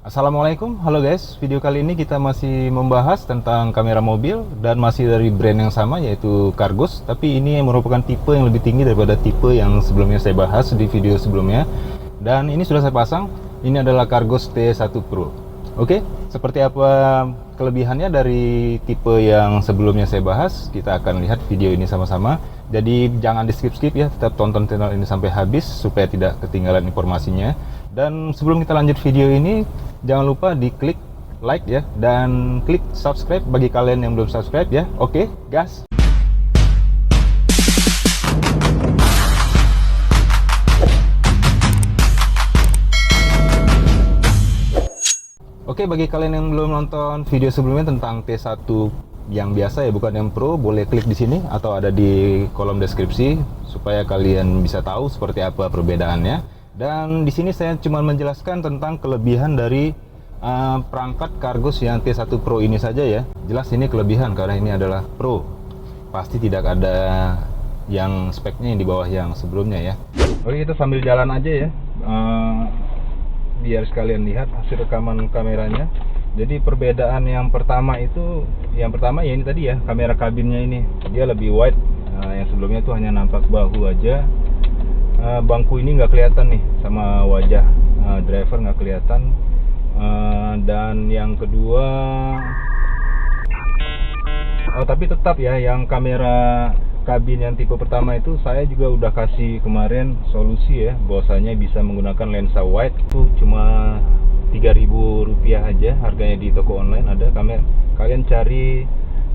Assalamualaikum, halo guys. Video kali ini kita masih membahas tentang kamera mobil dan masih dari brand yang sama yaitu Cargos. Tapi ini merupakan tipe yang lebih tinggi daripada tipe yang sebelumnya saya bahas di video sebelumnya. Dan ini sudah saya pasang. Ini adalah Cargos T1 Pro. Oke, seperti apa kelebihannya dari tipe yang sebelumnya saya bahas? Kita akan lihat video ini sama-sama. Jadi jangan di skip-skip ya, tetap tonton channel ini sampai habis supaya tidak ketinggalan informasinya. Dan sebelum kita lanjut video ini, jangan lupa di klik like ya, dan klik subscribe bagi kalian yang belum subscribe ya. Oke, gas! Oke, bagi kalian yang belum nonton video sebelumnya tentang T1 yang biasa ya, bukan yang Pro, boleh klik di sini atau ada di kolom deskripsi supaya kalian bisa tahu seperti apa perbedaannya. Dan di sini saya cuma menjelaskan tentang kelebihan dari perangkat Cargos yang T1 Pro ini saja ya. Jelas ini kelebihan karena ini adalah Pro. Pasti tidak ada yang speknya yang di bawah yang sebelumnya ya. Oke, kita sambil jalan aja ya. Biar sekalian lihat hasil rekaman kameranya. Jadi perbedaan yang pertama ya ini tadi ya, kamera kabinnya ini dia lebih wide. Yang sebelumnya itu hanya nampak bahu aja. Bangku ini nggak kelihatan nih sama wajah driver, nggak kelihatan. Dan yang kedua, tapi tetap ya, yang kamera kabin yang tipe pertama itu saya juga udah kasih kemarin solusi ya, bahwasanya bisa menggunakan lensa wide. Itu cuma Rp3.000 aja harganya di toko online. Ada kalian cari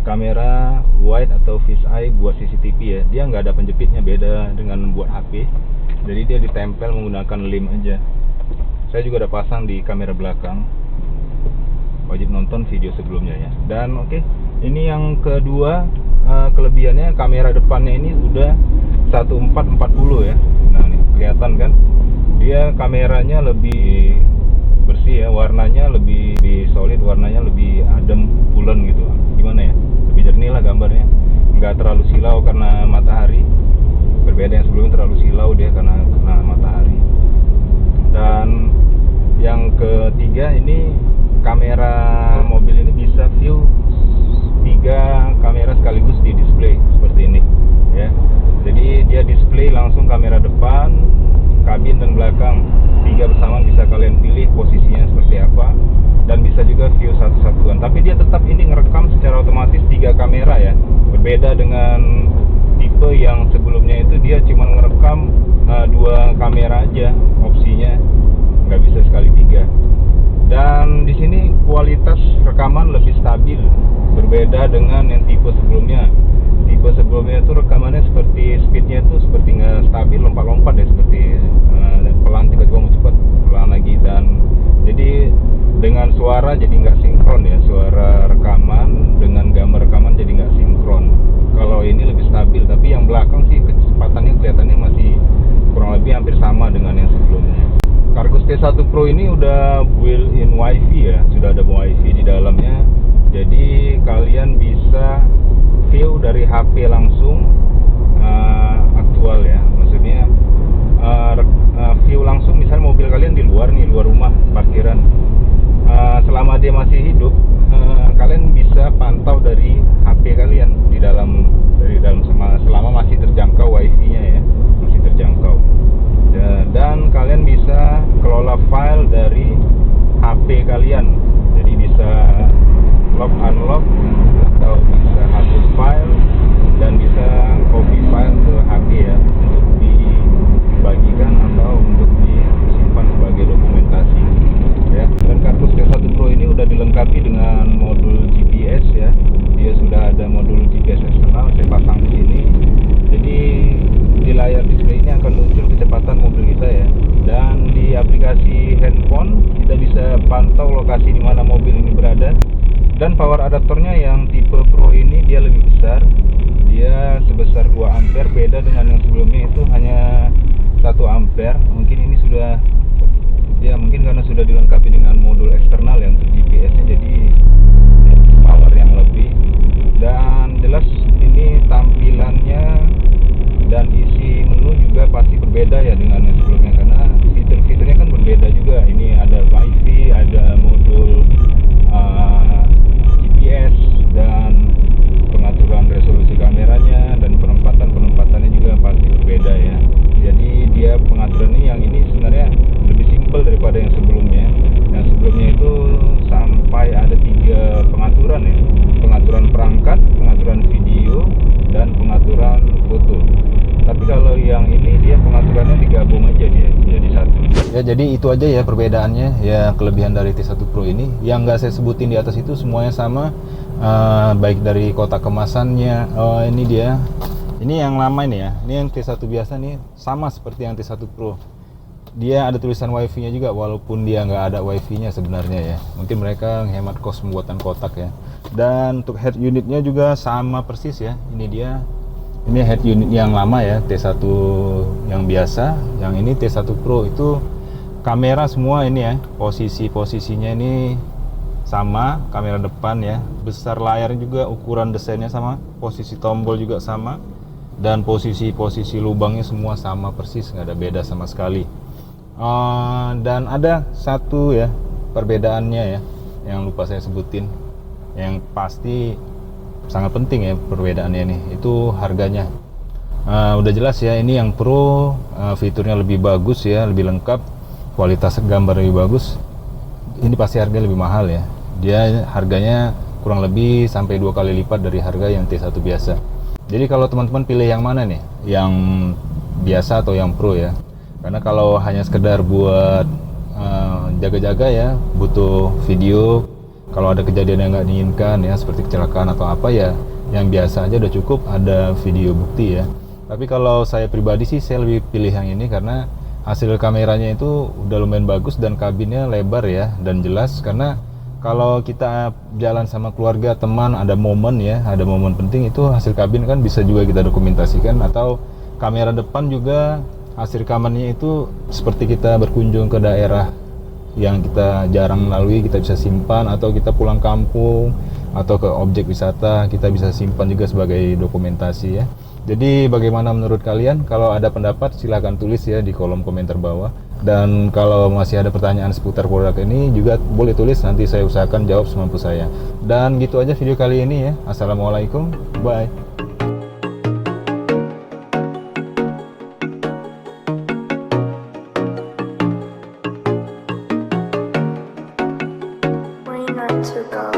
kamera wide atau fisheye buat CCTV ya, dia nggak ada penjepitnya, beda dengan buat HP. Jadi dia ditempel menggunakan lem aja. Saya juga udah pasang di kamera belakang, wajib nonton video sebelumnya ya. Dan oke, ini yang kedua, kelebihannya kamera depannya ini udah 1440 ya. Nah nih kelihatan kan, dia kameranya lebih bersih ya, warnanya lebih solid, warnanya lebih adem, pulen gitu. Gimana ya, lebih jernih lah gambarnya, nggak terlalu silau karena matahari. Berbeda yang sebelumnya terlalu silau dia karena matahari. Dan yang ketiga, ini kamera mobil ini bisa view 3 kamera sekaligus di display seperti ini ya. Jadi dia display langsung kamera depan, kabin dan belakang, 3 bersamaan, bisa kalian pilih posisinya seperti apa, dan bisa juga view satu-satuan. Tapi dia tetap ini ngerekam secara otomatis 3 kamera ya. Berbeda dengan tipe yang sebelumnya itu dia cuma ngerekam 2 kamera aja opsinya, nggak bisa sekali 3. Dan di sini kualitas rekaman lebih stabil, berbeda dengan yang tipe sebelumnya. Tipe sebelumnya itu rekamannya seperti speednya itu seperti nggak stabil, lompat-lompat ya, seperti pelan tiba-tiba mau cepat, pelan lagi. Dan jadi dengan suara jadi nggak sinkron ya, suara rekaman dengan gambar rekaman jadi nggak sinkron. Kalau ini lebih stabil, tapi yang belakang sih kecepatannya kelihatannya masih kurang lebih hampir sama dengan yang sebelumnya. Cargos T1 Pro ini udah built-in WiFi ya, sudah ada WiFi di dalamnya. Jadi kalian bisa view dari HP langsung, aktual ya, maksudnya view langsung. Misalnya mobil kalian di luar nih, luar rumah, parkiran, selama dia masih hidup, kalian bisa pantau dari HP kalian di dalam selama masih terjangkau WiFi-nya ya, masih terjangkau. Dan kalian bisa kelola file dari HP kalian, jadi bisa lock unlock atau bisa hapus file dan bisa copy file ke HP ya, untuk dibagikan atau untuk disimpan sebagai dokumentasi ya. Dan Cargos T1 Pro ini udah dilengkapi dengan modul GPS ya. Dia sudah ada modul GPS eksternal, saya pasang di sini. Jadi di layar display ini akan muncul kecepatan mobil kita ya. Dan di aplikasi handphone kita bisa pantau lokasi di mana mobil ini berada. Dan power adaptornya yang tipe Pro ini dia lebih besar. Dia sebesar 2 ampere, beda dengan yang sebelumnya itu hanya 1 ampere. Mungkin ini sudah ya, mungkin karena sudah dilengkapi dengan modul eksternal yang untuk GPS-nya, jadi power yang lebih. Dan jelas ini tampilannya dan isi menu juga pasti berbeda ya dengan yang sebelumnya, karena fitur-fiturnya kan berbeda juga. Ini ada WiFi, ada jadi itu aja ya perbedaannya ya, kelebihan dari T1 Pro ini. Yang nggak saya sebutin di atas itu semuanya sama, baik dari kotak kemasannya. Ini dia, ini yang lama ini ya, ini yang T1 biasa nih, sama seperti yang T1 Pro. Dia ada tulisan WiFi nya juga, walaupun dia nggak ada WiFi nya sebenarnya ya. Mungkin mereka menghemat kos pembuatan kotak ya. Dan untuk head unitnya juga sama persis ya. Ini dia, ini head unit yang lama ya, T1 yang biasa. Yang ini T1 Pro itu kamera semua ini ya, posisinya ini sama, kamera depan ya, besar layar juga, ukuran desainnya sama, posisi tombol juga sama, dan posisi lubangnya semua sama persis, nggak ada beda sama sekali. Dan ada satu ya perbedaannya ya, yang lupa saya sebutin, yang pasti sangat penting ya perbedaannya nih, itu harganya. Udah jelas ya, ini yang Pro, fiturnya lebih bagus ya, lebih lengkap, kualitas gambar lebih bagus. Ini pasti harga lebih mahal ya. Dia harganya kurang lebih sampai 2 kali lipat dari harga yang T1 biasa. Jadi kalau teman-teman pilih yang mana nih, yang biasa atau yang Pro ya? Karena kalau hanya sekedar buat jaga-jaga ya, butuh video, kalau ada kejadian yang nggak diinginkan ya, seperti kecelakaan atau apa ya, yang biasa aja udah cukup, ada video bukti ya. Tapi kalau saya pribadi sih, saya lebih pilih yang ini karena hasil kameranya itu udah lumayan bagus dan kabinnya lebar ya dan jelas. Karena kalau kita jalan sama keluarga, teman, ada momen ya, ada momen penting, itu hasil kabin kan bisa juga kita dokumentasikan. Atau kamera depan juga hasil rekamannya itu seperti kita berkunjung ke daerah yang kita jarang lalui, kita bisa simpan, atau kita pulang kampung atau ke objek wisata, kita bisa simpan juga sebagai dokumentasi ya. Jadi bagaimana menurut kalian? Kalau ada pendapat silahkan tulis ya di kolom komentar bawah. Dan kalau masih ada pertanyaan seputar produk ini juga boleh tulis, nanti saya usahakan jawab semampu saya. Dan gitu aja video kali ini ya. Assalamualaikum, bye. Where you not to go?